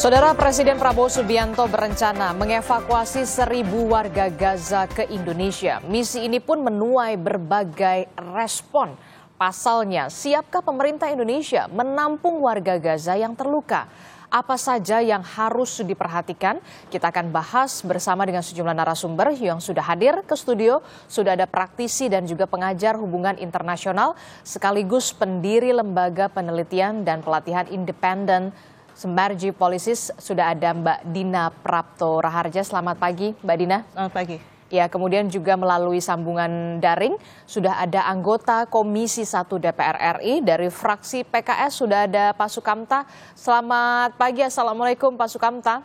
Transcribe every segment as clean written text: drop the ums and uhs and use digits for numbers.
Saudara Presiden Prabowo Subianto berencana mengevakuasi 1.000 warga Gaza ke Indonesia. Misi ini pun menuai berbagai respon. Pasalnya, siapkah pemerintah Indonesia menampung warga Gaza yang terluka? Apa saja yang harus diperhatikan? Kita akan bahas bersama dengan sejumlah narasumber yang sudah hadir ke studio. Sudah ada praktisi dan juga pengajar hubungan internasional, sekaligus pendiri Lembaga Penelitian dan Pelatihan Independen Sembarji Polisis. Sudah ada Mbak Dina Prapto Raharja. Selamat pagi, Mbak Dina. Selamat pagi. Ya, kemudian juga melalui sambungan daring sudah ada anggota Komisi 1 DPR RI dari fraksi PKS, sudah ada Pak Sukamta. Selamat pagi, Assalamualaikum Pak Sukamta.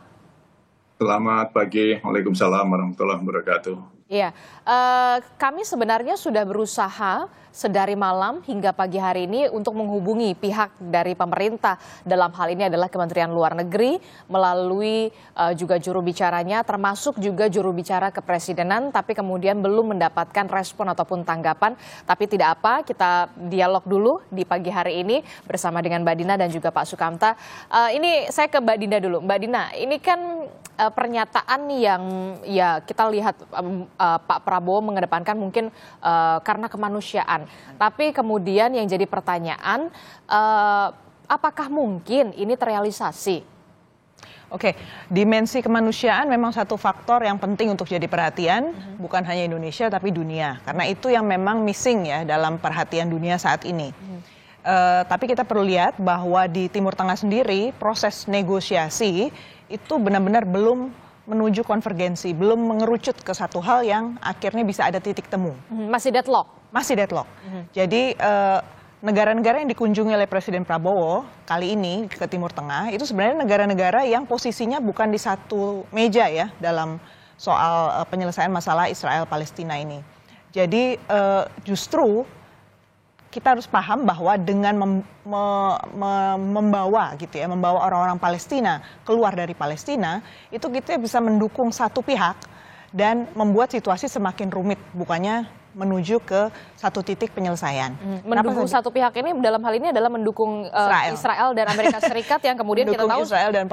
Selamat pagi, Waalaikumsalam warahmatullahi wabarakatuh. Iya, kami sebenarnya sudah berusaha sedari malam hingga pagi hari ini untuk menghubungi pihak dari pemerintah. Dalam hal ini adalah Kementerian Luar Negeri melalui juga juru bicaranya, termasuk juga juru bicara kepresidenan, tapi kemudian belum mendapatkan respon ataupun tanggapan. Tapi tidak apa, kita dialog dulu di pagi hari ini bersama dengan Mbak Dina dan juga Pak Sukamta. Ini saya ke Mbak Dina dulu. Mbak Dina, ini kan pernyataan yang ya kita lihat Pak Prabowo mengedepankan mungkin karena kemanusiaan. Tapi kemudian yang jadi pertanyaan, apakah mungkin ini terrealisasi? Oke, dimensi kemanusiaan memang satu faktor yang penting untuk jadi perhatian, bukan hanya Indonesia tapi dunia. Karena itu yang memang missing ya dalam perhatian dunia saat ini. Tapi kita perlu lihat bahwa di Timur Tengah sendiri proses negosiasi itu benar-benar belum menuju konvergensi, belum mengerucut ke satu hal yang akhirnya bisa ada titik temu. Masih deadlock? Masih deadlock. Jadi negara-negara yang dikunjungi oleh Presiden Prabowo kali ini ke Timur Tengah itu sebenarnya negara-negara yang posisinya bukan di satu meja ya dalam soal penyelesaian masalah Israel-Palestina ini. Jadi justru kita harus paham bahwa dengan membawa gitu ya, membawa orang-orang Palestina keluar dari Palestina, itu kita bisa mendukung satu pihak dan membuat situasi semakin rumit, bukannya menuju ke satu titik penyelesaian. Mendukung satu pihak ini dalam hal ini adalah mendukung Israel dan Amerika Serikat yang kemudian kita tahu Israel dan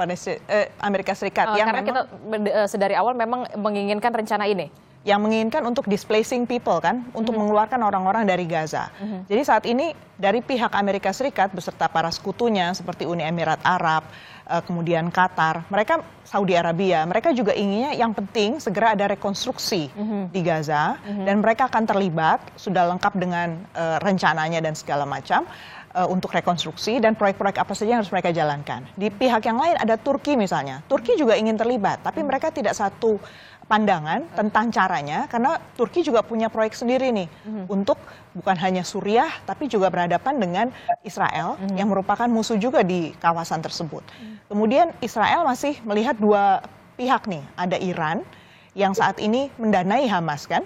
Amerika Serikat yang karena memang, kita sedari awal memang menginginkan rencana ini. Yang menginginkan untuk displacing people kan, untuk mengeluarkan orang-orang dari Gaza. Jadi saat ini dari pihak Amerika Serikat beserta para sekutunya seperti Uni Emirat Arab, kemudian Qatar, mereka Saudi Arabia, mereka juga inginnya yang penting segera ada rekonstruksi di Gaza dan mereka akan terlibat, sudah lengkap dengan rencananya dan segala macam untuk rekonstruksi dan proyek-proyek apa saja yang harus mereka jalankan. Di pihak yang lain ada Turki misalnya, Turki juga ingin terlibat, tapi mereka tidak satu pandangan tentang caranya karena Turki juga punya proyek sendiri nih untuk bukan hanya Suriah tapi juga berhadapan dengan Israel yang merupakan musuh juga di kawasan tersebut. Kemudian Israel masih melihat dua pihak nih, ada Iran yang saat ini mendanai Hamas kan,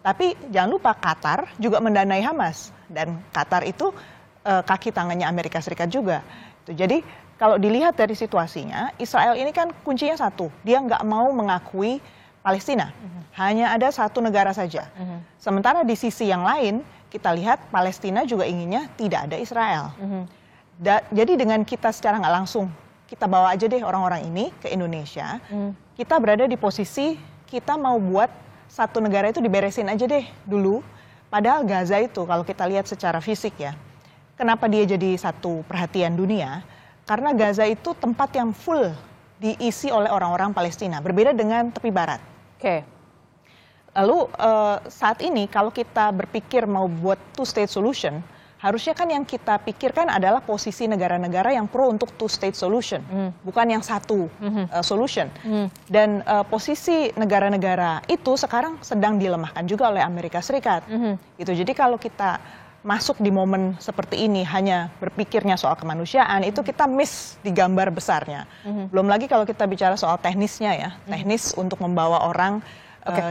tapi jangan lupa Qatar juga mendanai Hamas dan Qatar itu kaki tangannya Amerika Serikat juga. Jadi kalau dilihat dari situasinya, Israel ini kan kuncinya satu, dia nggak mau mengakui Palestina, hanya ada satu negara saja. Sementara di sisi yang lain, kita lihat Palestina juga inginnya tidak ada Israel. Jadi dengan kita secara nggak langsung, kita bawa aja deh orang-orang ini ke Indonesia, kita berada di posisi kita mau buat satu negara itu diberesin aja deh dulu. Padahal Gaza itu kalau kita lihat secara fisik ya, kenapa dia jadi satu perhatian dunia? Karena Gaza itu tempat yang full diisi oleh orang-orang Palestina, berbeda dengan tepi barat. Oke. Lalu saat ini kalau kita berpikir mau buat two-state solution, harusnya kan yang kita pikirkan adalah posisi negara-negara yang pro untuk two-state solution, bukan yang satu solution. Dan posisi negara-negara itu sekarang sedang dilemahkan juga oleh Amerika Serikat. Gitu. Jadi kalau kita masuk di momen seperti ini hanya berpikirnya soal kemanusiaan, itu kita miss di gambar besarnya. Belum lagi kalau kita bicara soal teknisnya ya, teknis untuk membawa orang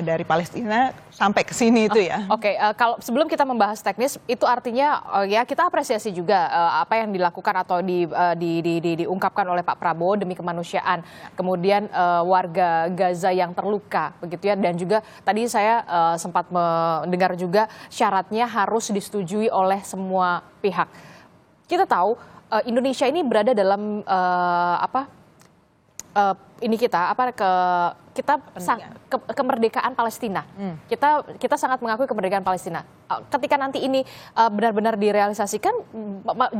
dari Palestina sampai ke sini itu ya. Oke, kalau sebelum kita membahas teknis, itu artinya ya kita apresiasi juga apa yang dilakukan atau diungkapkan oleh Pak Prabowo demi kemanusiaan. Kemudian warga Gaza yang terluka, begitu ya. Dan juga tadi saya sempat mendengar juga syaratnya harus disetujui oleh semua pihak. Kita tahu Indonesia ini berada dalam ini kemerdekaan Palestina. Kita sangat mengakui kemerdekaan Palestina. Ketika nanti ini benar-benar direalisasikan,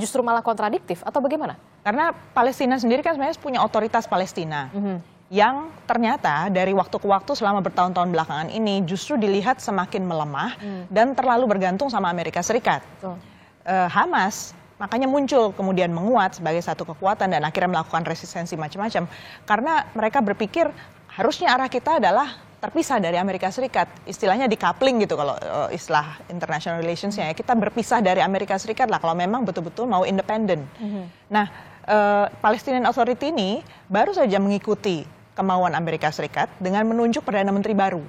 justru malah kontradiktif atau bagaimana? Karena Palestina sendiri kan sebenarnya punya otoritas Palestina. Yang ternyata dari waktu ke waktu selama bertahun-tahun belakangan ini justru dilihat semakin melemah dan terlalu bergantung sama Amerika Serikat. Hamas makanya muncul kemudian menguat sebagai satu kekuatan dan akhirnya melakukan resistensi macam-macam. Karena mereka berpikir harusnya arah kita adalah terpisah dari Amerika Serikat. Istilahnya decoupling gitu kalau istilah international relations-nya. Kita berpisah dari Amerika Serikat lah kalau memang betul-betul mau independen. Nah, Palestinian Authority ini baru saja mengikuti kemauan Amerika Serikat dengan menunjuk Perdana Menteri baru.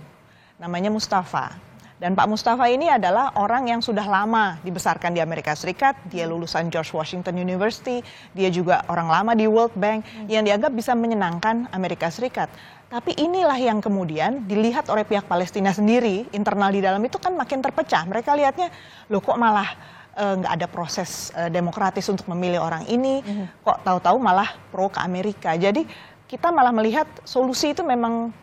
Namanya Mustafa. Dan Pak Mustafa ini adalah orang yang sudah lama dibesarkan di Amerika Serikat. Dia lulusan George Washington University. Dia juga orang lama di World Bank yang dianggap bisa menyenangkan Amerika Serikat. Tapi inilah yang kemudian dilihat oleh pihak Palestina sendiri, internal di dalam itu kan makin terpecah. Mereka lihatnya, loh kok malah nggak ada proses demokratis untuk memilih orang ini, kok tahu-tahu malah pro ke Amerika. Jadi kita malah melihat solusi itu memang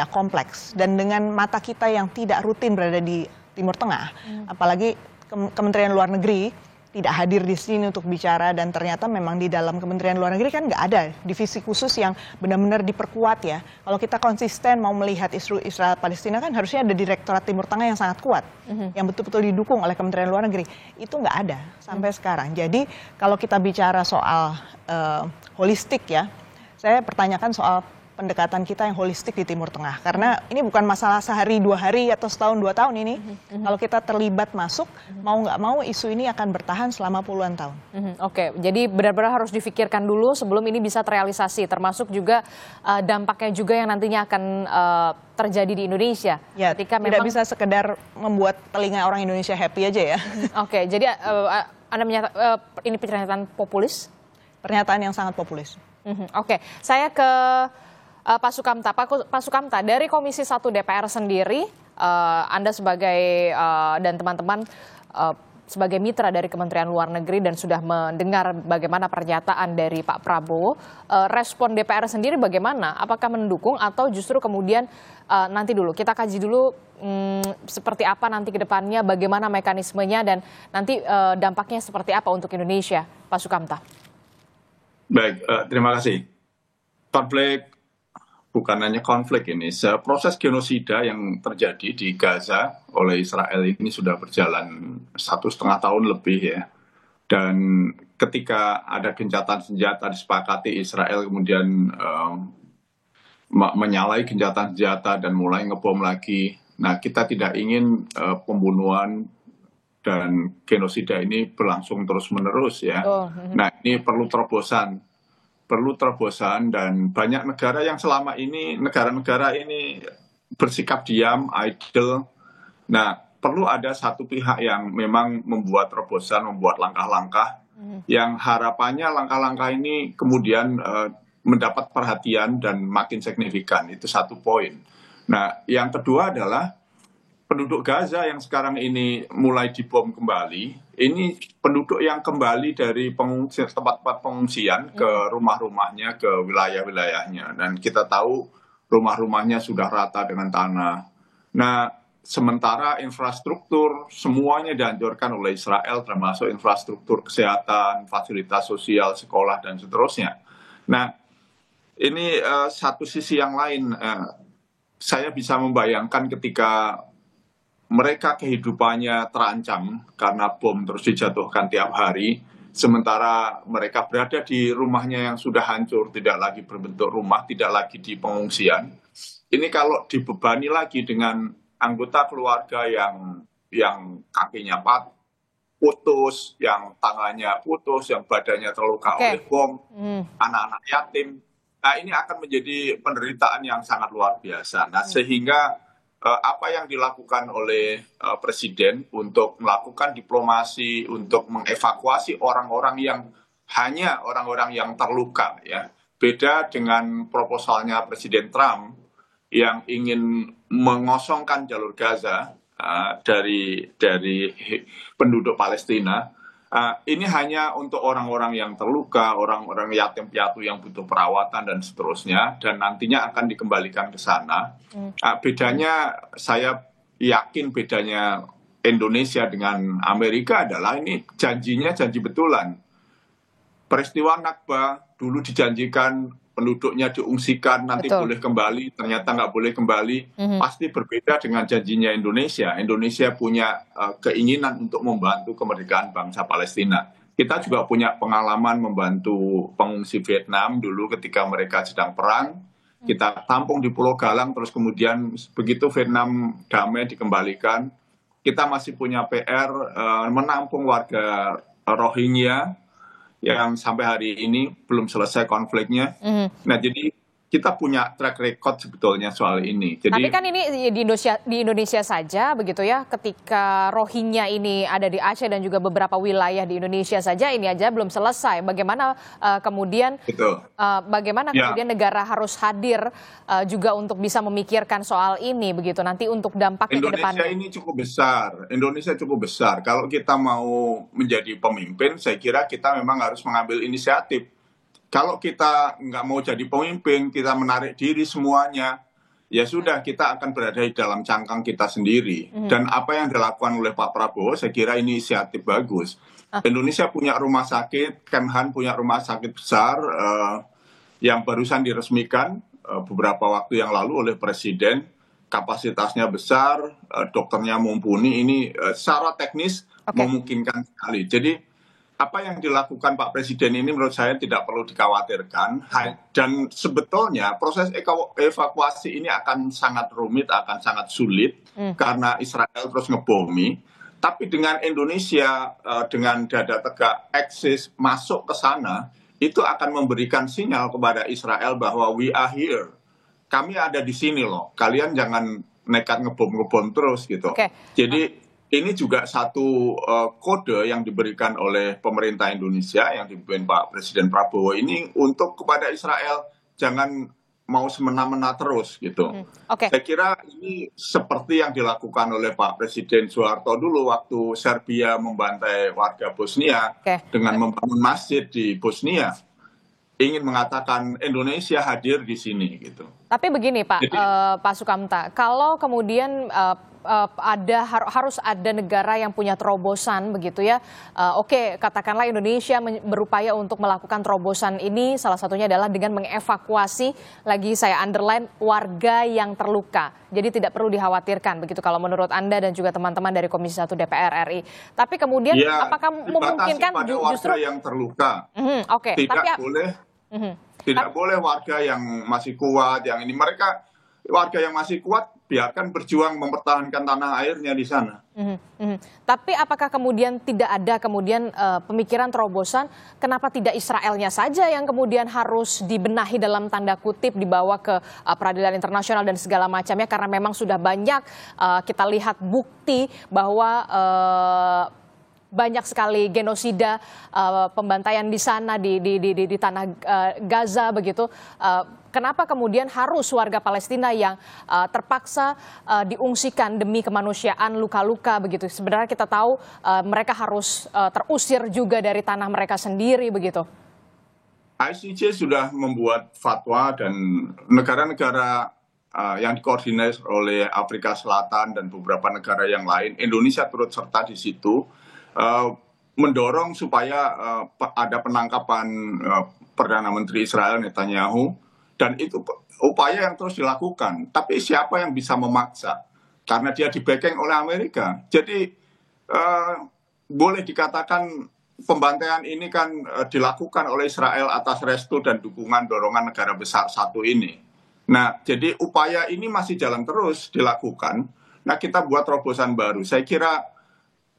kompleks, dan dengan mata kita yang tidak rutin berada di Timur Tengah, apalagi Kementerian Luar Negeri tidak hadir di sini untuk bicara, dan ternyata memang di dalam Kementerian Luar Negeri kan nggak ada divisi khusus yang benar-benar diperkuat ya. Kalau kita konsisten mau melihat isu Israel Palestina kan harusnya ada Direktorat Timur Tengah yang sangat kuat, yang betul-betul didukung oleh Kementerian Luar Negeri. Itu nggak ada sampai sekarang. Jadi kalau kita bicara soal holistik ya, saya pertanyakan soal pendekatan kita yang holistik di Timur Tengah. Karena ini bukan masalah sehari, 2 hari, atau setahun, 2 tahun ini. Kalau kita terlibat masuk, mau nggak mau isu ini akan bertahan selama puluhan tahun. Oke, jadi benar-benar harus difikirkan dulu sebelum ini bisa terrealisasi. Termasuk juga dampaknya juga yang nantinya akan terjadi di Indonesia. Ya, ketika tidak bisa sekedar membuat telinga orang Indonesia happy aja ya. Oke, jadi Anda ini pernyataan populis? Pernyataan yang sangat populis. Oke, saya ke Pak Sukamta. Pak Sukamta, dari Komisi 1 DPR sendiri, Anda sebagai dan teman-teman sebagai mitra dari Kementerian Luar Negeri dan sudah mendengar bagaimana pernyataan dari Pak Prabowo, respon DPR sendiri bagaimana? Apakah mendukung atau justru kemudian nanti dulu, kita kaji dulu seperti apa nanti ke depannya, bagaimana mekanismenya dan nanti dampaknya seperti apa untuk Indonesia, Pak Sukamta? Baik, terima kasih. Bukan hanya konflik ini, proses genosida yang terjadi di Gaza oleh Israel ini sudah berjalan 1,5 tahun lebih ya. Dan ketika ada gencatan senjata disepakati, Israel kemudian menyalahi gencatan senjata dan mulai ngebom lagi. Nah, kita tidak ingin pembunuhan dan genosida ini berlangsung terus-menerus ya. Nah, ini perlu terobosan dan banyak negara yang selama ini negara-negara ini bersikap diam, idle. Nah, perlu ada satu pihak yang memang membuat terobosan, membuat langkah-langkah yang harapannya langkah-langkah ini kemudian mendapat perhatian dan makin signifikan. Itu satu poin. Nah, yang kedua adalah penduduk Gaza yang sekarang ini mulai dibom kembali, ini penduduk yang kembali dari tempat-tempat pengungsian ke rumah-rumahnya, ke wilayah-wilayahnya. Dan kita tahu rumah-rumahnya sudah rata dengan tanah. Nah, sementara infrastruktur semuanya dihancurkan oleh Israel, termasuk infrastruktur kesehatan, fasilitas sosial, sekolah, dan seterusnya. Nah, ini satu sisi yang lain. Saya bisa membayangkan ketika mereka kehidupannya terancam karena bom terus dijatuhkan tiap hari, sementara mereka berada di rumahnya yang sudah hancur, tidak lagi berbentuk rumah, tidak lagi di pengungsian. Ini kalau dibebani lagi dengan anggota keluarga yang kakinya putus, yang tangannya putus, yang badannya terluka oleh bom, anak-anak yatim, nah ini akan menjadi penderitaan yang sangat luar biasa. Nah, sehingga apa yang dilakukan oleh Presiden untuk melakukan diplomasi, untuk mengevakuasi orang-orang yang terluka ya. Beda dengan proposalnya Presiden Trump yang ingin mengosongkan jalur Gaza dari penduduk Palestina. Ini hanya untuk orang-orang yang terluka, orang-orang yatim piatu yang butuh perawatan dan seterusnya, dan nantinya akan dikembalikan ke sana. Bedanya, saya yakin bedanya Indonesia dengan Amerika adalah ini janjinya janji betulan. Peristiwa Nakba dulu dijanjikan penduduknya diungsikan, nanti Betul. boleh kembali, ternyata nggak boleh kembali. Pasti berbeda dengan janjinya Indonesia. Indonesia punya keinginan untuk membantu kemerdekaan bangsa Palestina. Kita juga punya pengalaman membantu pengungsi Vietnam dulu ketika mereka sedang perang. Kita tampung di Pulau Galang, terus kemudian begitu Vietnam damai dikembalikan. Kita masih punya PR menampung warga Rohingya yang sampai hari ini belum selesai konfliknya. Nah, jadi kita punya track record sebetulnya soal ini. Jadi, Tapi kan ini di Indonesia saja begitu ya, ketika Rohingya ini ada di Aceh dan juga beberapa wilayah di Indonesia saja ini aja belum selesai. Bagaimana kemudian kemudian negara harus hadir juga untuk bisa memikirkan soal ini begitu nanti untuk dampaknya ke depannya. Indonesia cukup besar. Kalau kita mau menjadi pemimpin, saya kira kita memang harus mengambil inisiatif. Kalau kita nggak mau jadi pemimpin, kita menarik diri semuanya, ya sudah, kita akan berada di dalam cangkang kita sendiri. Dan apa yang dilakukan oleh Pak Prabowo, saya kira ini inisiatif bagus. Indonesia punya rumah sakit, Kemhan punya rumah sakit besar yang barusan diresmikan beberapa waktu yang lalu oleh Presiden. Kapasitasnya besar, dokternya mumpuni, ini secara teknis memungkinkan sekali. Jadi, apa yang dilakukan Pak Presiden ini menurut saya tidak perlu dikhawatirkan. Dan sebetulnya proses evakuasi ini akan sangat rumit, akan sangat sulit karena Israel terus ngebomi. Tapi dengan Indonesia dengan dada tegak eksis masuk ke sana, itu akan memberikan sinyal kepada Israel bahwa we are here. Kami ada di sini loh. Kalian jangan nekat ngebom terus gitu. Jadi ini juga satu kode yang diberikan oleh pemerintah Indonesia yang dipimpin Pak Presiden Prabowo ini untuk kepada Israel, jangan mau semena-mena terus gitu. Saya kira ini seperti yang dilakukan oleh Pak Presiden Soeharto dulu waktu Serbia membantai warga Bosnia dengan membangun masjid di Bosnia. Ingin mengatakan Indonesia hadir di sini gitu. Tapi begini Pak Sukamta, kalau kemudian harus ada negara yang punya terobosan begitu ya. Katakanlah Indonesia berupaya untuk melakukan terobosan ini, salah satunya adalah dengan mengevakuasi, lagi saya underline, warga yang terluka. Jadi tidak perlu dikhawatirkan begitu kalau menurut Anda dan juga teman-teman dari Komisi 1 DPR RI. Tapi kemudian apakah memungkinkan justru warga yang terluka? Tidak boleh warga yang masih kuat, yang ini warga yang masih kuat biarkan berjuang mempertahankan tanah airnya di sana. Tapi apakah kemudian tidak ada pemikiran terobosan, kenapa tidak Israelnya saja yang kemudian harus dibenahi dalam tanda kutip, dibawa ke peradilan internasional dan segala macamnya, karena memang sudah banyak kita lihat bukti bahwa banyak sekali genosida, pembantaian di sana di tanah Gaza begitu. Kenapa kemudian harus warga Palestina yang terpaksa diungsikan demi kemanusiaan, luka-luka begitu? Sebenarnya kita tahu mereka harus terusir juga dari tanah mereka sendiri begitu. ICJ sudah membuat fatwa dan negara-negara yang dikoordinasi oleh Afrika Selatan dan beberapa negara yang lain, Indonesia turut serta di situ, mendorong supaya ada penangkapan Perdana Menteri Israel Netanyahu. Dan itu upaya yang terus dilakukan. Tapi siapa yang bisa memaksa? Karena dia di-backing oleh Amerika. Jadi boleh dikatakan pembantaian ini kan dilakukan oleh Israel atas restu dan dukungan dorongan negara besar satu ini. Nah, jadi upaya ini masih jalan terus dilakukan. Nah, kita buat terobosan baru. Saya kira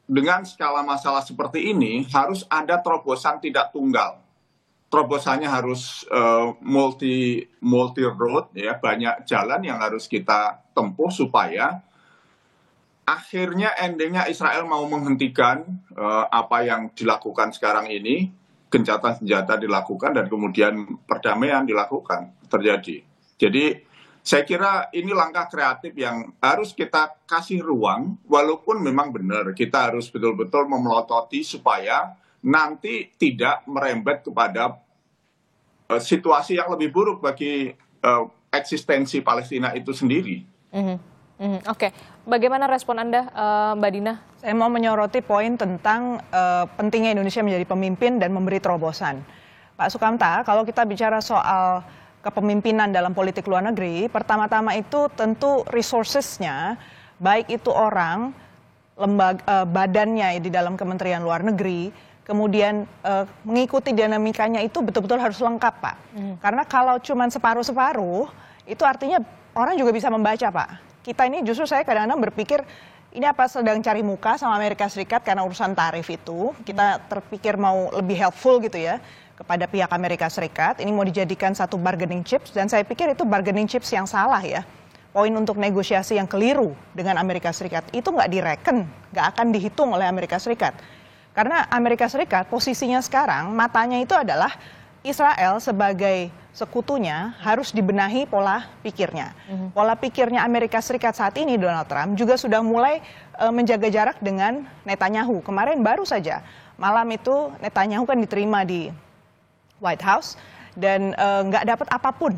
dengan skala masalah seperti ini harus ada terobosan tidak tunggal. Terobosannya harus multi road, ya, banyak jalan yang harus kita tempuh supaya akhirnya endingnya Israel mau menghentikan apa yang dilakukan sekarang ini, gencatan senjata dilakukan dan kemudian perdamaian dilakukan terjadi. Jadi Saya kira ini langkah kreatif yang harus kita kasih ruang, walaupun memang benar kita harus betul-betul memelototi supaya nanti tidak merembet kepada situasi yang lebih buruk bagi eksistensi Palestina itu sendiri. Oke, bagaimana respon Anda, Mbak Dina? Saya mau menyoroti poin tentang pentingnya Indonesia menjadi pemimpin dan memberi terobosan. Pak Sukamta, kalau kita bicara soal kepemimpinan dalam politik luar negeri, pertama-tama itu tentu resources-nya, baik itu orang, lembaga, badannya di dalam Kementerian Luar Negeri, kemudian mengikuti dinamikanya itu betul-betul harus lengkap, Pak. Karena kalau cuma separuh-separuh, itu artinya orang juga bisa membaca, Pak. Kita ini justru saya kadang-kadang berpikir, ini apa sedang cari muka sama Amerika Serikat karena urusan tarif itu. Kita terpikir mau lebih helpful gitu ya kepada pihak Amerika Serikat. Ini mau dijadikan satu bargaining chips, dan saya pikir itu bargaining chips yang salah ya. Poin untuk negosiasi yang keliru dengan Amerika Serikat itu nggak direken, nggak akan dihitung oleh Amerika Serikat. Karena Amerika Serikat posisinya sekarang matanya itu adalah Israel sebagai sekutunya harus dibenahi pola pikirnya. Pola pikirnya Amerika Serikat saat ini, Donald Trump juga sudah mulai menjaga jarak dengan Netanyahu. Kemarin baru saja malam itu Netanyahu kan diterima di White House dan nggak dapat apapun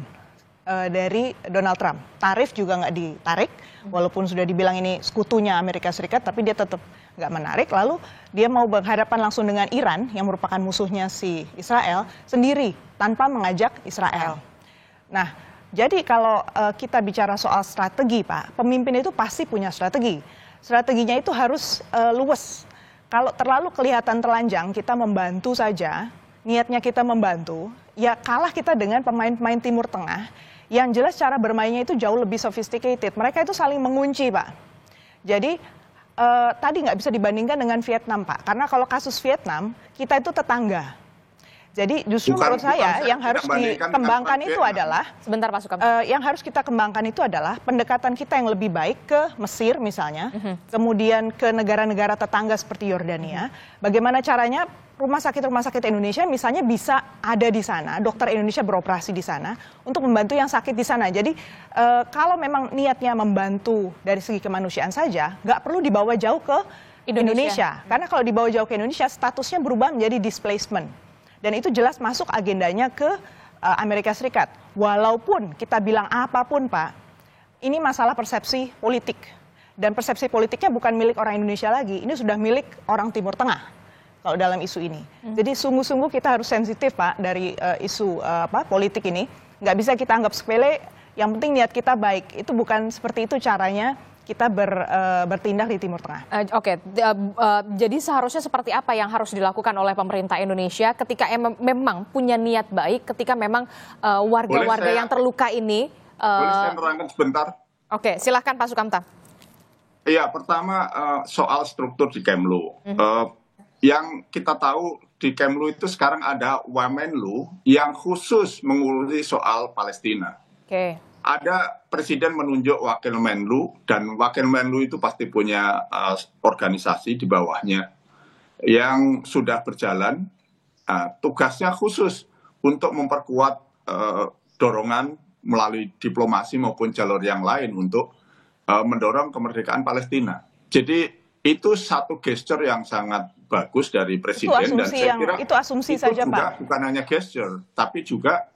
dari Donald Trump. Tarif juga nggak ditarik, walaupun sudah dibilang ini sekutunya Amerika Serikat, tapi dia tetap nggak menarik. Lalu dia mau berhadapan langsung dengan Iran yang merupakan musuhnya si Israel sendiri tanpa mengajak Israel. Nah, jadi kalau kita bicara soal strategi, Pak, pemimpin itu pasti punya strategi. Strateginya itu harus luwes. Kalau terlalu kelihatan telanjang, kita membantu saja, niatnya kita membantu, ya kalah kita dengan pemain-pemain Timur Tengah yang jelas cara bermainnya itu jauh lebih sophisticated. Mereka itu saling mengunci, Pak. Jadi tadi nggak bisa dibandingkan dengan Vietnam, Pak. Karena kalau kasus Vietnam, kita itu tetangga. Jadi justru menurut saya yang harus dikembangkan itu adalah, sebentar Pak Sukamta, yang harus kita kembangkan itu adalah pendekatan kita yang lebih baik ke Mesir misalnya, kemudian ke negara-negara tetangga seperti Yordania. Bagaimana caranya rumah sakit Indonesia misalnya bisa ada di sana, dokter Indonesia beroperasi di sana untuk membantu yang sakit di sana. Jadi kalau memang niatnya membantu dari segi kemanusiaan saja, nggak perlu dibawa jauh ke Indonesia. Karena kalau dibawa jauh ke Indonesia, statusnya berubah menjadi displacement. Dan itu jelas masuk agendanya ke Amerika Serikat. Walaupun kita bilang apapun, Pak, ini masalah persepsi politik. Dan persepsi politiknya bukan milik orang Indonesia lagi, ini sudah milik orang Timur Tengah kalau dalam isu ini. Jadi sungguh-sungguh kita harus sensitif, Pak, dari isu politik ini. Nggak bisa kita anggap sepele, yang penting niat kita baik. Itu bukan seperti itu caranya kita bertindak di Timur Tengah. Oke, jadi seharusnya seperti apa yang harus dilakukan oleh pemerintah Indonesia ketika memang punya niat baik, ketika memang warga-warga yang terluka ini... Boleh saya menerangkan sebentar? Oke, silahkan Pak Sukamta. Iya, pertama soal struktur di Kemlu. Yang kita tahu di Kemlu itu sekarang ada Wamenlu yang khusus mengurusi soal Palestina. Oke. Ada presiden menunjuk wakil Menlu, dan wakil Menlu itu pasti punya organisasi di bawahnya yang sudah berjalan. Tugasnya khusus untuk memperkuat dorongan melalui diplomasi maupun jalur yang lain untuk mendorong kemerdekaan Palestina. Jadi itu satu gesture yang sangat bagus dari presiden, dan saya kira itu asumsi saja, juga Pak. bukan hanya gesture, tapi juga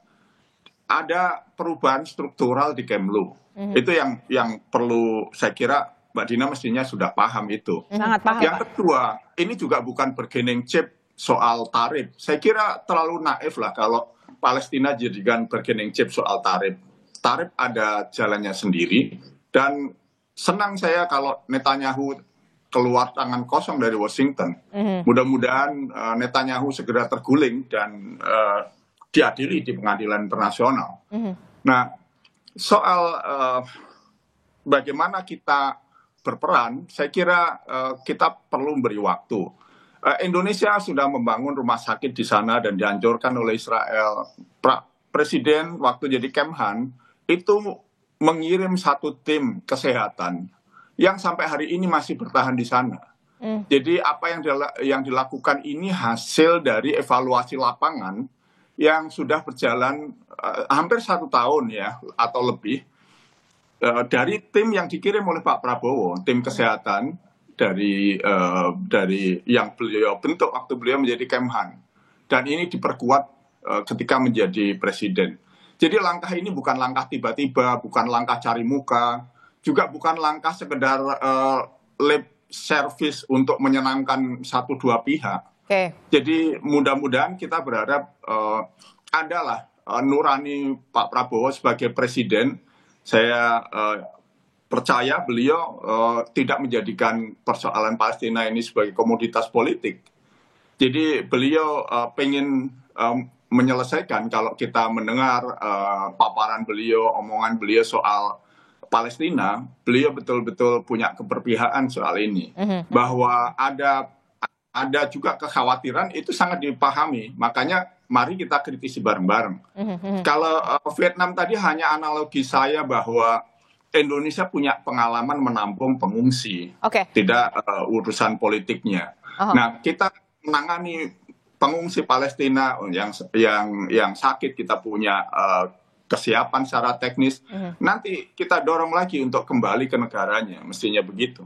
ada perubahan struktural di Kemlu. Itu yang perlu, saya kira Mbak Dina mestinya sudah paham itu. Sangat paham, Yang kedua, ini juga bukan bargaining chip soal tarif. Saya kira terlalu naif lah kalau Palestina jadikan bargaining chip soal tarif. Tarif ada jalannya sendiri, dan senang saya kalau Netanyahu keluar tangan kosong dari Washington. Mudah-mudahan Netanyahu segera terguling dan diadili di pengadilan internasional. Nah, soal bagaimana kita berperan, saya kira kita perlu memberi waktu. Indonesia sudah membangun rumah sakit di sana dan dihancurkan oleh Israel. Presiden waktu jadi Kemhan itu mengirim satu tim kesehatan yang sampai hari ini masih bertahan di sana. Jadi apa yang dilakukan ini hasil dari evaluasi lapangan yang sudah berjalan hampir 1 tahun ya atau lebih, dari tim yang dikirim oleh Pak Prabowo, tim kesehatan dari yang beliau bentuk waktu beliau menjadi Kemhan, dan ini diperkuat ketika menjadi presiden. Jadi langkah ini bukan langkah tiba-tiba, bukan langkah cari muka, juga bukan langkah sekedar lip service untuk menyenangkan satu dua pihak. Jadi mudah-mudahan kita berharap adalah nurani Pak Prabowo sebagai presiden. Saya percaya beliau tidak menjadikan persoalan Palestina ini sebagai komoditas politik. Jadi beliau pengen menyelesaikan. Kalau kita mendengar paparan beliau, omongan beliau soal Palestina, beliau betul-betul punya keberpihakan soal ini. Bahwa ada juga kekhawatiran, itu sangat dipahami. Makanya mari kita kritisi bareng-bareng. Kalau Vietnam tadi hanya analogi saya bahwa Indonesia punya pengalaman menampung pengungsi, tidak urusan politiknya. Nah, kita menangani pengungsi Palestina yang sakit, kita punya kesiapan secara teknis. Nanti kita dorong lagi untuk kembali ke negaranya, mestinya begitu.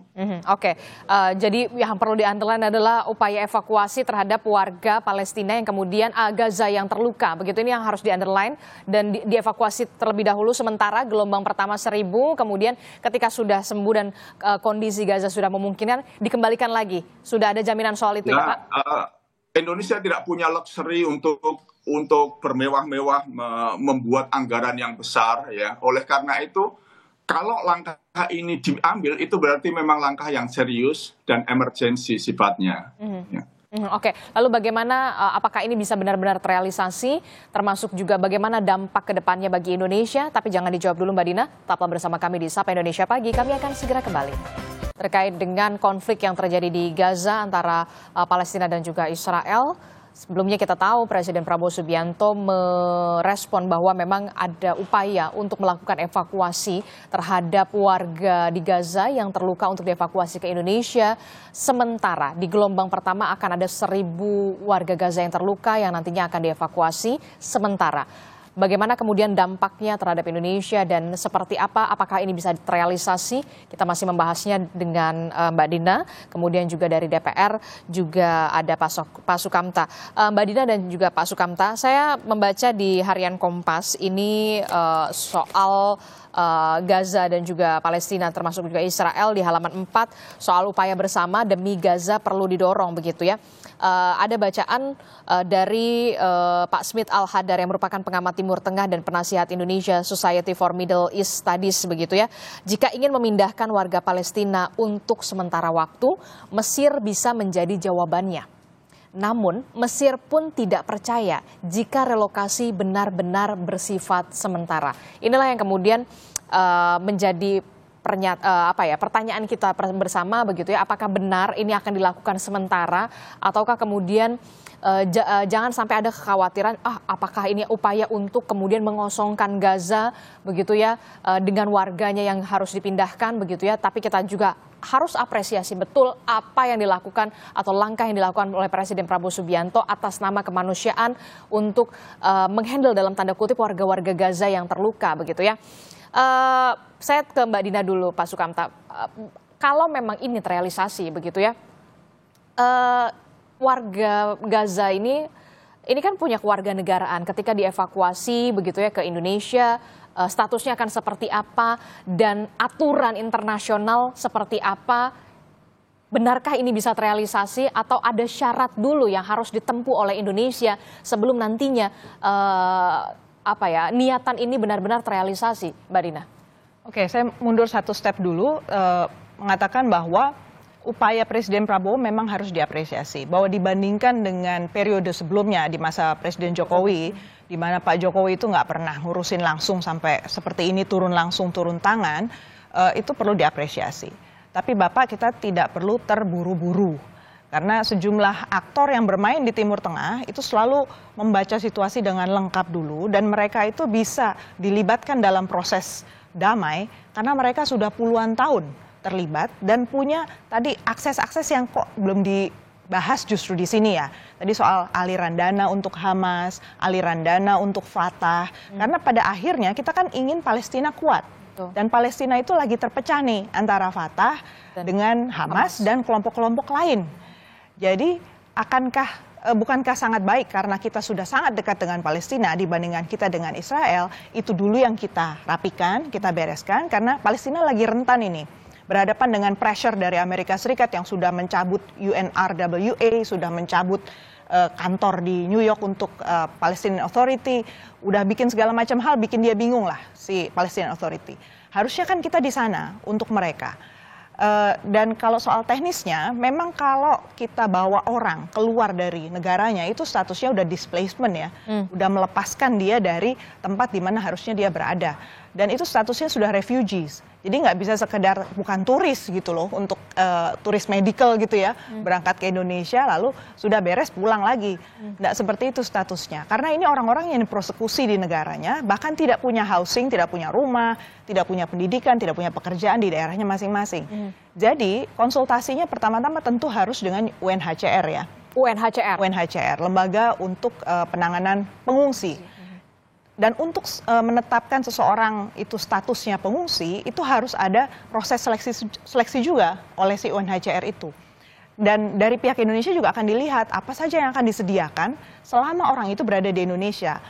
Jadi yang perlu di-underline adalah upaya evakuasi terhadap warga Palestina yang kemudian Gaza yang terluka. Begitu, ini yang harus di-underline dan dievakuasi terlebih dahulu. Sementara gelombang pertama 1.000, kemudian ketika sudah sembuh dan kondisi Gaza sudah memungkinkan, dikembalikan lagi. Sudah ada jaminan soal itu ya Pak? Indonesia tidak punya luxury untuk bermewah-mewah membuat anggaran yang besar ya. Oleh karena itu, kalau langkah ini diambil, itu berarti memang langkah yang serius dan emergensi sifatnya. Lalu bagaimana, apakah ini bisa benar-benar terrealisasi, termasuk juga bagaimana dampak ke depannya bagi Indonesia? Tapi jangan dijawab dulu Mbak Dina, tetaplah bersama kami di Sapa Indonesia Pagi, kami akan segera kembali. Terkait dengan konflik yang terjadi di Gaza antara Palestina dan juga Israel, sebelumnya kita tahu Presiden Prabowo Subianto merespon bahwa memang ada upaya untuk melakukan evakuasi terhadap warga di Gaza yang terluka untuk dievakuasi ke Indonesia. Sementara di gelombang pertama akan ada 1.000 warga Gaza yang terluka yang nantinya akan dievakuasi sementara. Bagaimana kemudian dampaknya terhadap Indonesia dan seperti apa, apakah ini bisa terrealisasi? Kita masih membahasnya dengan Mbak Dina, kemudian juga dari DPR juga ada Pak Sukamta. Mbak Dina dan juga Pak Sukamta, saya membaca di Harian Kompas ini soal Gaza dan juga Palestina termasuk juga Israel di halaman 4 soal upaya bersama demi Gaza perlu didorong begitu ya. Ada bacaan dari Pak Smith Al-Hadar yang merupakan pengamat Timur Tengah dan penasihat Indonesia Society for Middle East Studies begitu ya. Jika ingin memindahkan warga Palestina untuk sementara waktu, Mesir bisa menjadi jawabannya. Namun Mesir pun tidak percaya jika relokasi benar-benar bersifat sementara. Inilah yang kemudian menjadi pertanyaan kita bersama begitu ya. Apakah benar ini akan dilakukan sementara ataukah kemudian jangan sampai ada kekhawatiran apakah ini upaya untuk kemudian mengosongkan Gaza begitu ya dengan warganya yang harus dipindahkan begitu ya. Tapi kita juga harus apresiasi betul apa yang dilakukan atau langkah yang dilakukan oleh Presiden Prabowo Subianto atas nama kemanusiaan untuk menghandle dalam tanda kutip warga-warga Gaza yang terluka begitu ya. Saya ke Mbak Dina dulu, Pak Sukamta. Kalau memang ini terrealisasi begitu ya, warga Gaza ini kan punya kewarganegaraan. Ketika dievakuasi begitu ya ke Indonesia, statusnya akan seperti apa dan aturan internasional seperti apa? Benarkah ini bisa terrealisasi atau ada syarat dulu yang harus ditempuh oleh Indonesia sebelum nantinya niatan ini benar-benar terrealisasi, Mbak Dina? Oke, saya mundur satu step dulu, mengatakan bahwa upaya Presiden Prabowo memang harus diapresiasi. Bahwa dibandingkan dengan periode sebelumnya di masa Presiden Jokowi, di mana Pak Jokowi itu nggak pernah ngurusin langsung sampai seperti ini turun tangan, itu perlu diapresiasi. Tapi Bapak, kita tidak perlu terburu-buru. Karena sejumlah aktor yang bermain di Timur Tengah itu selalu membaca situasi dengan lengkap dulu dan mereka itu bisa dilibatkan dalam proses damai karena mereka sudah puluhan tahun terlibat dan punya tadi akses-akses yang kok belum dibahas justru di sini ya. Tadi soal aliran dana untuk Hamas, aliran dana untuk Fatah. Karena pada akhirnya kita kan ingin Palestina kuat. Dan Palestina itu lagi terpecah nih antara Fatah dengan Hamas dan kelompok-kelompok lain. Jadi bukankah sangat baik karena kita sudah sangat dekat dengan Palestina dibandingkan kita dengan Israel, itu dulu yang kita rapikan, kita bereskan, karena Palestina lagi rentan ini. Berhadapan dengan pressure dari Amerika Serikat yang sudah mencabut UNRWA, sudah mencabut kantor di New York untuk Palestinian Authority, udah bikin segala macam hal, bikin dia bingung lah si Palestinian Authority. Harusnya kan kita di sana untuk mereka. Dan kalau soal teknisnya, memang kalau kita bawa orang keluar dari negaranya, itu statusnya udah displacement ya, udah melepaskan dia dari tempat di mana harusnya dia berada. Dan itu statusnya sudah refugees. Jadi nggak bisa sekedar bukan turis gitu loh, untuk turis medical gitu ya, berangkat ke Indonesia lalu sudah beres pulang lagi. Nggak seperti itu statusnya. Karena ini orang-orang yang dipersekusi di negaranya, bahkan tidak punya housing, tidak punya rumah, tidak punya pendidikan, tidak punya pekerjaan di daerahnya masing-masing. Jadi konsultasinya pertama-tama tentu harus dengan UNHCR ya. UNHCR, lembaga untuk penanganan pengungsi. Dan untuk menetapkan seseorang itu statusnya pengungsi, itu harus ada proses seleksi juga oleh si UNHCR itu. Dan dari pihak Indonesia juga akan dilihat apa saja yang akan disediakan selama orang itu berada di Indonesia.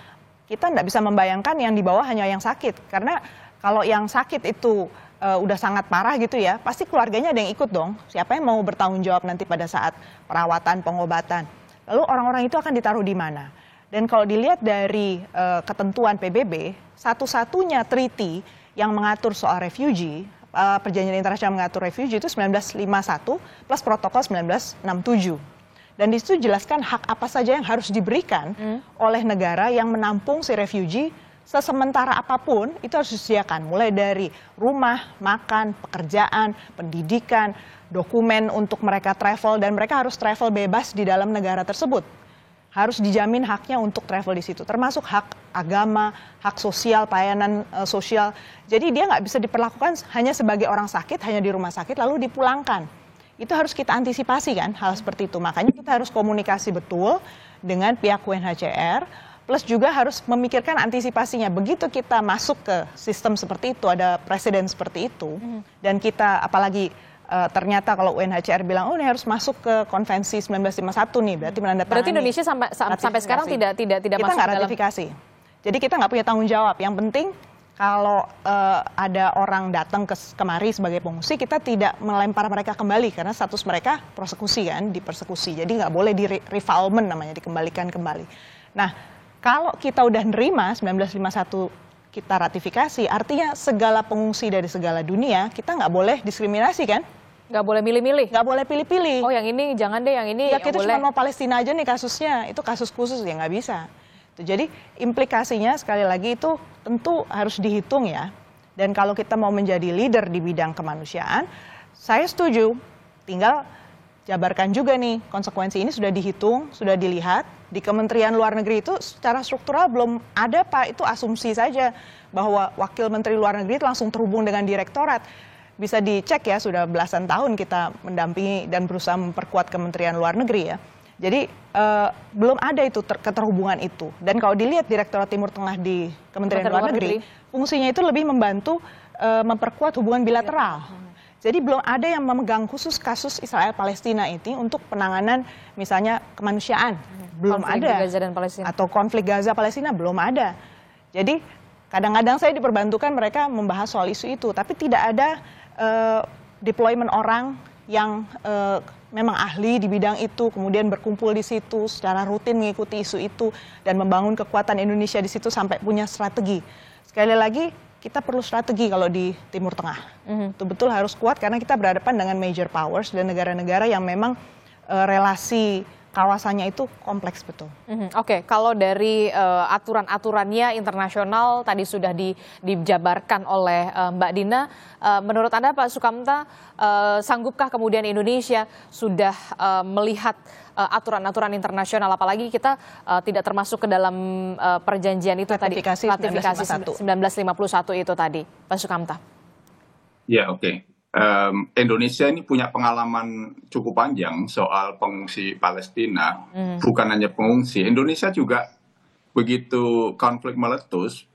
Kita tidak bisa membayangkan yang di bawah hanya yang sakit. Karena kalau yang sakit itu udah sangat parah gitu ya, pasti keluarganya ada yang ikut dong. Siapa yang mau bertanggung jawab nanti pada saat perawatan, pengobatan. Lalu orang-orang itu akan ditaruh di mana? Dan kalau dilihat dari ketentuan PBB, satu-satunya treaty yang mengatur soal refugee, perjanjian internasional mengatur refugee itu 1951 plus protokol 1967. Dan di situ jelaskan hak apa saja yang harus diberikan oleh negara yang menampung si refugee, sesementara apapun itu harus disediakan. Mulai dari rumah, makan, pekerjaan, pendidikan, dokumen untuk mereka travel, dan mereka harus travel bebas di dalam negara tersebut. Harus dijamin haknya untuk travel di situ, termasuk hak agama, hak sosial, pelayanan sosial. Jadi dia nggak bisa diperlakukan hanya sebagai orang sakit, hanya di rumah sakit lalu dipulangkan. Itu harus kita antisipasi kan, hal seperti itu. Makanya kita harus komunikasi betul dengan pihak UNHCR, plus juga harus memikirkan antisipasinya. Begitu kita masuk ke sistem seperti itu, ada presiden seperti itu, dan kita apalagi ternyata kalau UNHCR bilang, oh ini harus masuk ke konvensi 1951 nih, berarti menandatangani. Berarti Indonesia sampai sekarang tidak kita masuk nggak ratifikasi. Jadi kita nggak punya tanggung jawab. Yang penting kalau ada orang datang kemari sebagai pengungsi, kita tidak melempar mereka kembali karena status mereka persekusi kan, dipersekusi. Jadi nggak boleh di refoulement namanya, dikembalikan kembali. Nah, kalau kita udah nerima 1951 kita ratifikasi, artinya segala pengungsi dari segala dunia kita nggak boleh diskriminasi kan? Nggak boleh milih-milih? Nggak boleh pilih-pilih. Oh yang ini jangan deh, yang ini ya, kita boleh. cuma mau Palestina aja nih kasusnya, itu kasus khusus ya nggak bisa. Jadi implikasinya sekali lagi itu tentu harus dihitung ya. Dan kalau kita mau menjadi leader di bidang kemanusiaan, saya setuju, tinggal jabarkan juga nih konsekuensi ini sudah dihitung, sudah dilihat. Di Kementerian Luar Negeri itu secara struktural belum ada Pak, itu asumsi saja bahwa Wakil Menteri Luar Negeri itu langsung terhubung dengan direktorat. Bisa dicek ya, sudah belasan tahun kita mendampingi dan berusaha memperkuat Kementerian Luar Negeri ya. Jadi belum ada itu keterhubungan itu. Dan kalau dilihat Direktorat Timur Tengah di Kementerian Luar Negeri, fungsinya itu lebih membantu memperkuat hubungan bilateral. Jadi belum ada yang memegang khusus kasus Israel-Palestina ini untuk penanganan misalnya kemanusiaan. Belum konflik ada. Gaza dan Palestina. Atau konflik Gaza-Palestina belum ada. Jadi kadang-kadang saya diperbantukan mereka membahas soal isu itu. Tapi tidak ada deployment orang yang memang ahli di bidang itu, kemudian berkumpul di situ secara rutin mengikuti isu itu dan membangun kekuatan Indonesia di situ sampai punya strategi. Sekali lagi, kita perlu strategi kalau di Timur Tengah. Betul-betul harus kuat karena kita berhadapan dengan major powers dan negara-negara yang memang relasi kawasannya itu kompleks betul. Oke, kalau dari aturan-aturannya internasional tadi sudah dijabarkan oleh Mbak Dina, menurut Anda Pak Sukamta, sanggupkah kemudian Indonesia sudah melihat aturan-aturan internasional, apalagi kita tidak termasuk ke dalam perjanjian itu ratifikasi tadi, ratifikasi 1951 itu tadi, Pak Sukamta? Ya, oke. Indonesia ini punya pengalaman cukup panjang soal pengungsi Palestina, bukan hanya pengungsi. Indonesia juga begitu konflik meletus,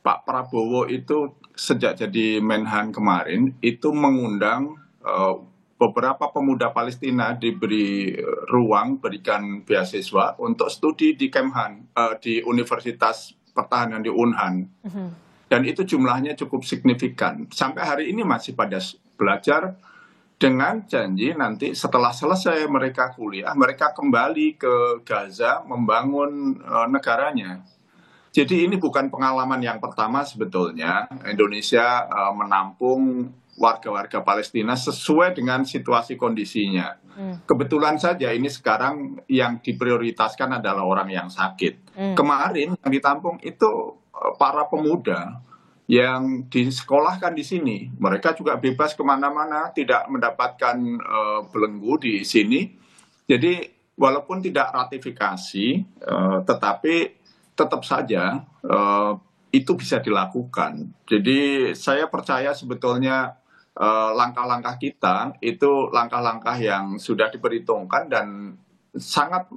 Pak Prabowo itu sejak jadi Menhan kemarin itu mengundang beberapa pemuda Palestina diberi ruang, berikan beasiswa untuk studi di Kemhan, di Universitas Pertahanan di Unhan. Dan itu jumlahnya cukup signifikan. Sampai hari ini masih pada belajar dengan janji nanti setelah selesai mereka kuliah, mereka kembali ke Gaza membangun negaranya. Jadi ini bukan pengalaman yang pertama sebetulnya Indonesia menampung warga-warga Palestina sesuai dengan situasi kondisinya. Kebetulan saja ini sekarang yang diprioritaskan adalah orang yang sakit. Kemarin yang ditampung itu para pemuda yang disekolahkan di sini. Mereka juga bebas kemana-mana, tidak mendapatkan belenggu di sini. Jadi walaupun tidak ratifikasi, tetapi tetap saja itu bisa dilakukan. Jadi saya percaya sebetulnya langkah-langkah kita itu langkah-langkah yang sudah diperhitungkan dan sangat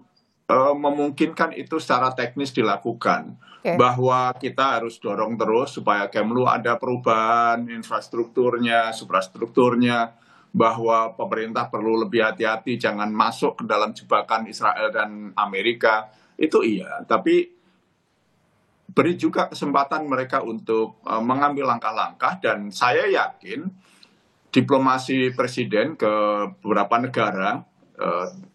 memungkinkan itu secara teknis dilakukan. Bahwa kita harus dorong terus supaya Kemlu ada perubahan infrastrukturnya, suprastrukturnya, bahwa pemerintah perlu lebih hati-hati jangan masuk ke dalam jebakan Israel dan Amerika. Itu iya, tapi beri juga kesempatan mereka untuk mengambil langkah-langkah dan saya yakin diplomasi presiden ke beberapa negara,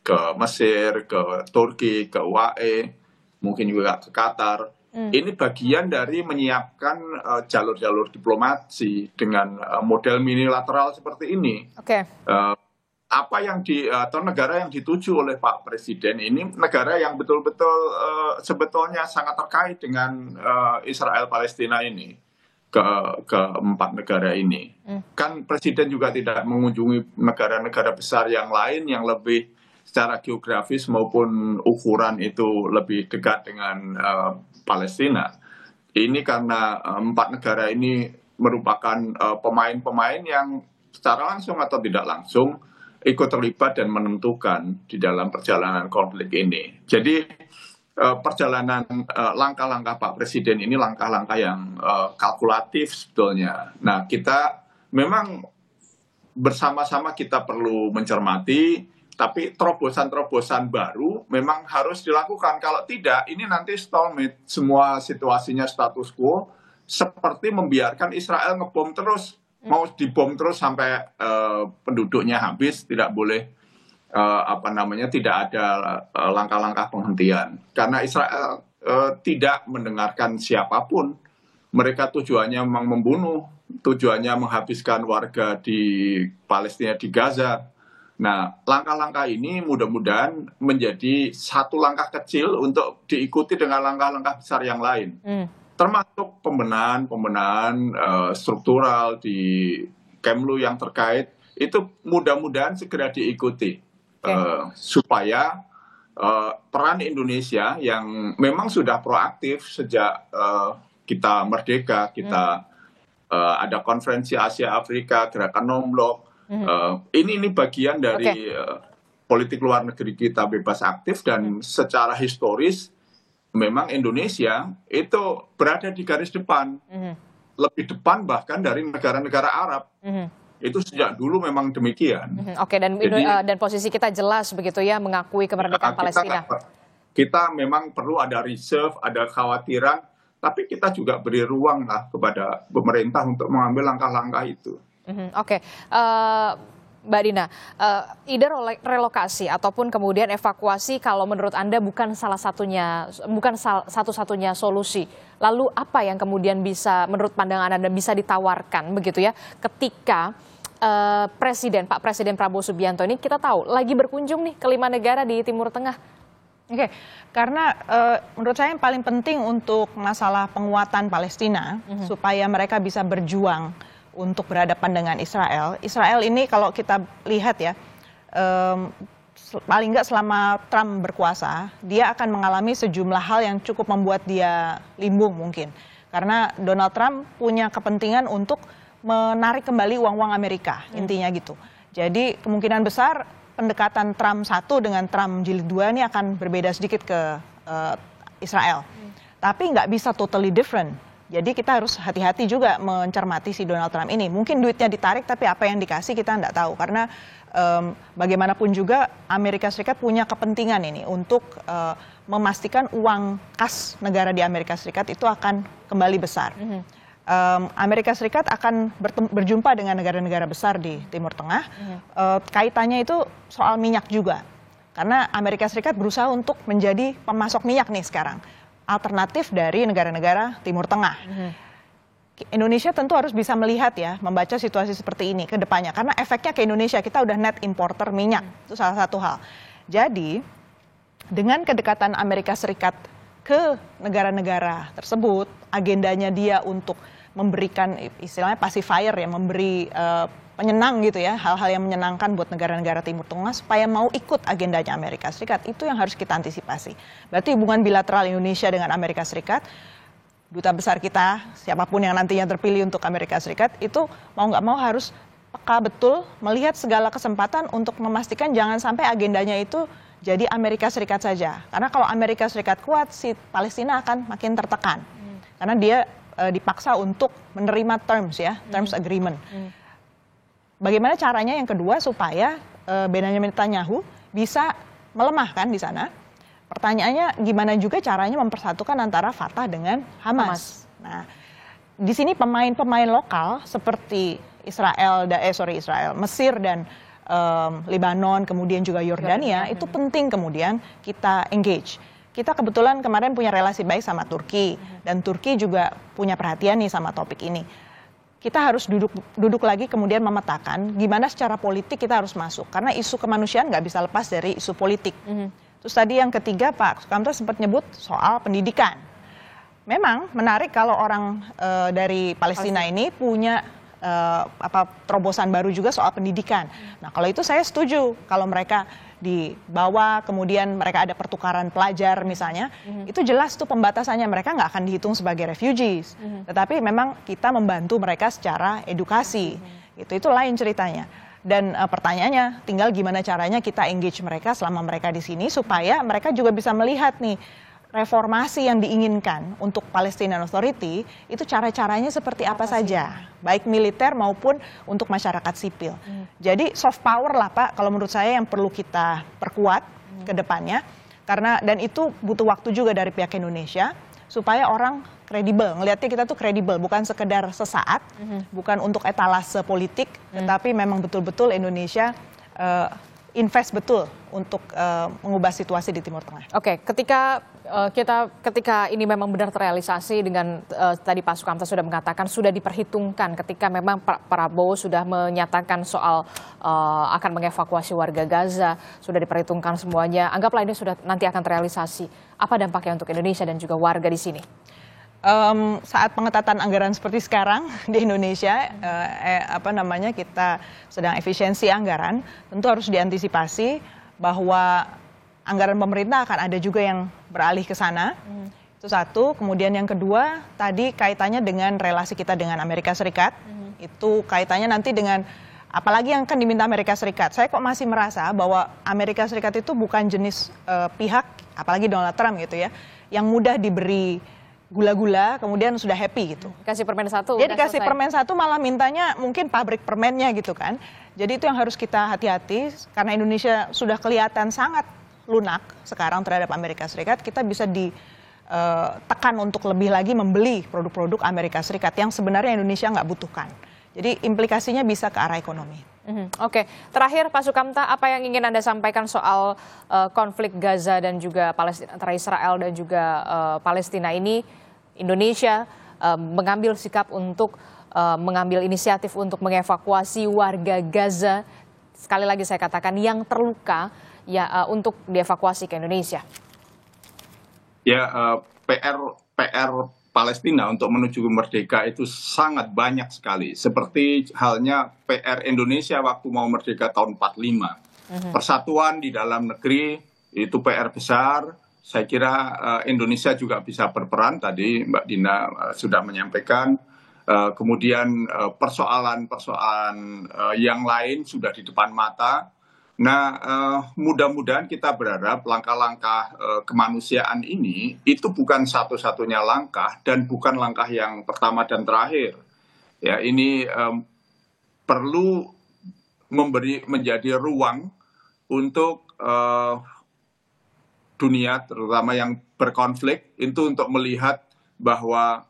ke Mesir, ke Turki, ke UAE, mungkin juga ke Qatar, ini bagian dari menyiapkan jalur-jalur diplomasi dengan model minilateral seperti ini. Apa yang atau negara yang dituju oleh Pak Presiden ini negara yang betul-betul sebetulnya sangat terkait dengan Israel Palestina ini keempat negara ini. Kan Presiden juga tidak mengunjungi negara-negara besar yang lain yang lebih secara geografis maupun ukuran itu lebih dekat dengan Palestina. Ini karena empat negara ini merupakan pemain-pemain yang secara langsung atau tidak langsung ikut terlibat dan menentukan di dalam perjalanan konflik ini. Jadi perjalanan langkah-langkah Pak Presiden ini langkah-langkah yang kalkulatif sebetulnya. Nah, kita memang bersama-sama kita perlu mencermati, tapi terobosan-terobosan baru memang harus dilakukan. Kalau tidak, ini nanti stalemate, semua situasinya status quo, seperti membiarkan Israel ngebom terus. Mau dibom terus sampai penduduknya habis, tidak boleh tidak ada langkah-langkah penghentian. Karena Israel tidak mendengarkan siapapun. Mereka tujuannya memang membunuh, tujuannya menghabiskan warga di Palestina, di Gaza. Nah, langkah-langkah ini mudah-mudahan menjadi satu langkah kecil untuk diikuti dengan langkah-langkah besar yang lain. Termasuk pembenahan struktural di Kemlu yang terkait, itu mudah-mudahan segera diikuti. Supaya peran Indonesia yang memang sudah proaktif sejak kita merdeka, kita ada konferensi Asia Afrika, gerakan non-blok, ini bagian dari politik luar negeri kita bebas aktif dan secara historis memang Indonesia itu berada di garis depan, lebih depan bahkan dari negara-negara Arab. Itu sejak dulu memang demikian. Dan posisi kita jelas begitu ya, mengakui kemerdekaan Palestina. Kita memang perlu ada reserve, ada kekhawatiran, tapi kita juga beri ruang lah kepada pemerintah untuk mengambil langkah-langkah itu. Mbak Dina, ide relokasi ataupun kemudian evakuasi kalau menurut Anda bukan satu-satunya solusi. Lalu apa yang kemudian bisa menurut pandangan Anda bisa ditawarkan begitu ya ketika Pak Presiden Prabowo Subianto ini kita tahu lagi berkunjung nih ke 5 negara di Timur Tengah. Karena menurut saya yang paling penting untuk masalah penguatan Palestina supaya mereka bisa berjuang untuk berhadapan dengan Israel. Israel ini kalau kita lihat ya, paling nggak selama Trump berkuasa, dia akan mengalami sejumlah hal yang cukup membuat dia limbung mungkin. Karena Donald Trump punya kepentingan untuk menarik kembali uang-uang Amerika, intinya gitu. Jadi kemungkinan besar pendekatan Trump 1 dengan Trump jilid 2 ini akan berbeda sedikit ke Israel. Tapi nggak bisa totally different. Jadi kita harus hati-hati juga mencermati si Donald Trump ini. Mungkin duitnya ditarik, tapi apa yang dikasih kita nggak tahu. Karena bagaimanapun juga Amerika Serikat punya kepentingan ini untuk memastikan uang kas negara di Amerika Serikat itu akan kembali besar. Amerika Serikat akan berjumpa dengan negara-negara besar di Timur Tengah. Kaitannya itu soal minyak juga. Karena Amerika Serikat berusaha untuk menjadi pemasok minyak nih sekarang. Alternatif dari negara-negara Timur Tengah. Indonesia tentu harus bisa melihat ya, membaca situasi seperti ini ke depannya. Karena efeknya ke Indonesia, kita udah net importer minyak. Itu salah satu hal. Jadi, dengan kedekatan Amerika Serikat ke negara-negara tersebut, agendanya dia untuk memberikan istilahnya pacifier ya, memberi penyenang gitu ya, hal-hal yang menyenangkan buat negara-negara Timur Tengah supaya mau ikut agendanya Amerika Serikat, itu yang harus kita antisipasi. Berarti hubungan bilateral Indonesia dengan Amerika Serikat, duta besar kita, siapapun yang nantinya terpilih untuk Amerika Serikat, itu mau nggak mau harus peka betul melihat segala kesempatan untuk memastikan jangan sampai agendanya itu jadi Amerika Serikat saja. Karena kalau Amerika Serikat kuat, si Palestina akan makin tertekan. Karena dia dipaksa untuk menerima terms ya, terms agreement. Bagaimana caranya yang kedua supaya Benjamin Netanyahu bisa melemahkan di sana? Pertanyaannya gimana juga caranya mempersatukan antara Fatah dengan Hamas. Nah, di sini pemain-pemain lokal seperti Mesir dan Lebanon, kemudian juga Yordania, itu penting kemudian kita engage. Kita kebetulan kemarin punya relasi baik sama Turki, dan Turki juga punya perhatian nih sama topik ini. Kita harus duduk lagi kemudian memetakan gimana secara politik kita harus masuk. Karena isu kemanusiaan nggak bisa lepas dari isu politik. Terus tadi yang ketiga Pak Sukamta sempat nyebut soal pendidikan. Memang menarik kalau orang dari Palestina ini punya terobosan baru juga soal pendidikan. Nah kalau itu saya setuju kalau mereka dibawa kemudian mereka ada pertukaran pelajar misalnya, itu jelas tuh pembatasannya, mereka nggak akan dihitung sebagai refugees, tetapi memang kita membantu mereka secara edukasi, itu lain ceritanya. Dan pertanyaannya tinggal gimana caranya kita engage mereka selama mereka di sini supaya mereka juga bisa melihat nih reformasi yang diinginkan untuk Palestinian Authority itu cara-caranya seperti apa saja, baik militer maupun untuk masyarakat sipil. Jadi soft power lah Pak, kalau menurut saya yang perlu kita perkuat ke depannya, karena dan itu butuh waktu juga dari pihak Indonesia supaya orang kredibel, ngelihatnya kita tuh kredibel, bukan sekedar sesaat, bukan untuk etalase politik, tetapi memang betul-betul Indonesia invest betul untuk mengubah situasi di Timur Tengah. Oke, ketika ini memang benar terrealisasi dengan tadi Pak Sukamta sudah mengatakan sudah diperhitungkan ketika memang Pak Prabowo sudah menyatakan soal akan mengevakuasi warga Gaza, sudah diperhitungkan semuanya. Anggaplah ini sudah nanti akan terrealisasi. Apa dampaknya untuk Indonesia dan juga warga di sini? Saat pengetatan anggaran seperti sekarang di Indonesia, kita sedang efisiensi anggaran, tentu harus diantisipasi bahwa anggaran pemerintah akan ada juga yang beralih ke sana. Itu satu. Kemudian yang kedua, tadi kaitannya dengan relasi kita dengan Amerika Serikat. Itu kaitannya nanti dengan apalagi yang akan diminta Amerika Serikat. Saya kok masih merasa bahwa Amerika Serikat itu bukan jenis pihak, apalagi Donald Trump gitu ya, yang mudah diberi gula-gula kemudian sudah happy gitu. Kasih permen satu. Dia dikasih permen satu malah mintanya mungkin pabrik permennya gitu kan. Jadi itu yang harus kita hati-hati karena Indonesia sudah kelihatan sangat lunak sekarang terhadap Amerika Serikat. Kita bisa ditekan untuk lebih lagi membeli produk-produk Amerika Serikat yang sebenarnya Indonesia nggak butuhkan. Jadi implikasinya bisa ke arah ekonomi. Oke, terakhir Pak Sukamta, apa yang ingin Anda sampaikan soal konflik Gaza dan juga Palestina, antara Israel dan juga Palestina ini? Indonesia mengambil sikap untuk mengambil inisiatif untuk mengevakuasi warga Gaza, sekali lagi saya katakan yang terluka ya, untuk dievakuasi ke Indonesia. Ya, PR Palestina untuk menuju merdeka itu sangat banyak sekali. Seperti halnya PR Indonesia waktu mau merdeka tahun 45. Persatuan di dalam negeri itu PR besar. Saya kira Indonesia juga bisa berperan. Tadi Mbak Dina sudah menyampaikan. Kemudian persoalan yang lain sudah di depan mata. Nah, mudah-mudahan kita berharap langkah-langkah kemanusiaan ini itu bukan satu-satunya langkah dan bukan langkah yang pertama dan terakhir. Ya, ini perlu menjadi ruang untuk dunia, terutama yang berkonflik, itu untuk melihat bahwa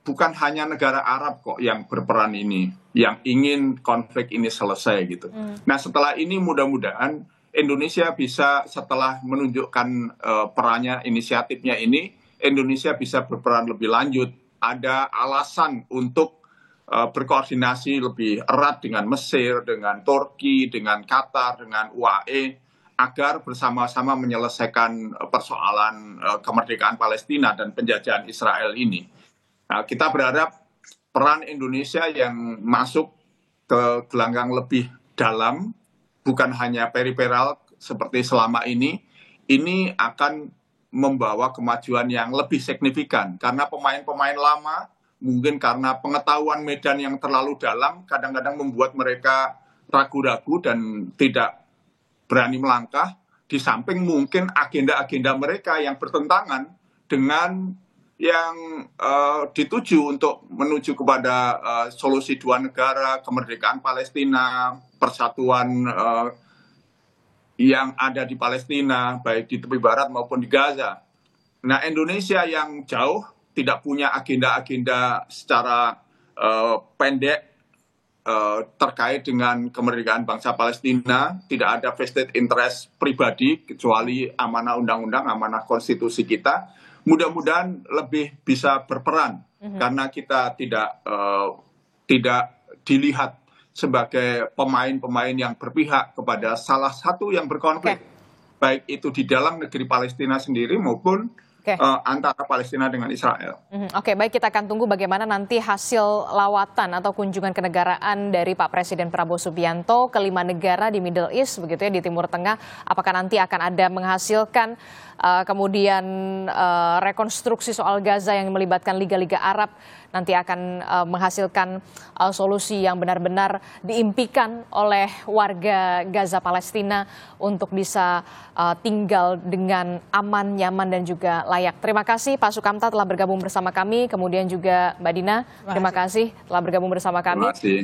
bukan hanya negara Arab kok yang berperan ini, yang ingin konflik ini selesai gitu. Nah, setelah ini mudah-mudahan Indonesia bisa, setelah menunjukkan perannya, inisiatifnya ini, Indonesia bisa berperan lebih lanjut. Ada alasan untuk berkoordinasi lebih erat dengan Mesir, dengan Turki, dengan Qatar, dengan UAE, agar bersama-sama menyelesaikan persoalan kemerdekaan Palestina dan penjajahan Israel ini. Nah, kita berharap peran Indonesia yang masuk ke gelanggang lebih dalam, bukan hanya periferal seperti selama ini akan membawa kemajuan yang lebih signifikan. Karena pemain-pemain lama, mungkin karena pengetahuan medan yang terlalu dalam, kadang-kadang membuat mereka ragu-ragu dan tidak berani melangkah, di samping mungkin agenda-agenda mereka yang bertentangan dengan yang dituju untuk menuju kepada solusi dua negara, kemerdekaan Palestina, persatuan yang ada di Palestina, baik di tepi barat maupun di Gaza. Nah, Indonesia yang jauh tidak punya agenda-agenda secara pendek terkait dengan kemerdekaan bangsa Palestina, tidak ada vested interest pribadi kecuali amanah undang-undang, amanah konstitusi kita. Mudah-mudahan lebih bisa berperan karena kita tidak dilihat sebagai pemain-pemain yang berpihak kepada salah satu yang berkonflik, baik itu di dalam negeri Palestina sendiri maupun antara Palestina dengan Israel. Oke, baik, kita akan tunggu bagaimana nanti hasil lawatan atau kunjungan kenegaraan dari Pak Presiden Prabowo Subianto ke 5 negara di Middle East, begitu ya, di Timur Tengah. Apakah nanti akan ada menghasilkan kemudian rekonstruksi soal Gaza yang melibatkan liga-liga Arab, nanti akan menghasilkan solusi yang benar-benar diimpikan oleh warga Gaza Palestina untuk bisa tinggal dengan aman, nyaman, dan juga layak. Terima kasih Pak Sukamta telah bergabung bersama kami, kemudian juga Mbak Dina, terima kasih telah bergabung bersama kami. Terima kasih.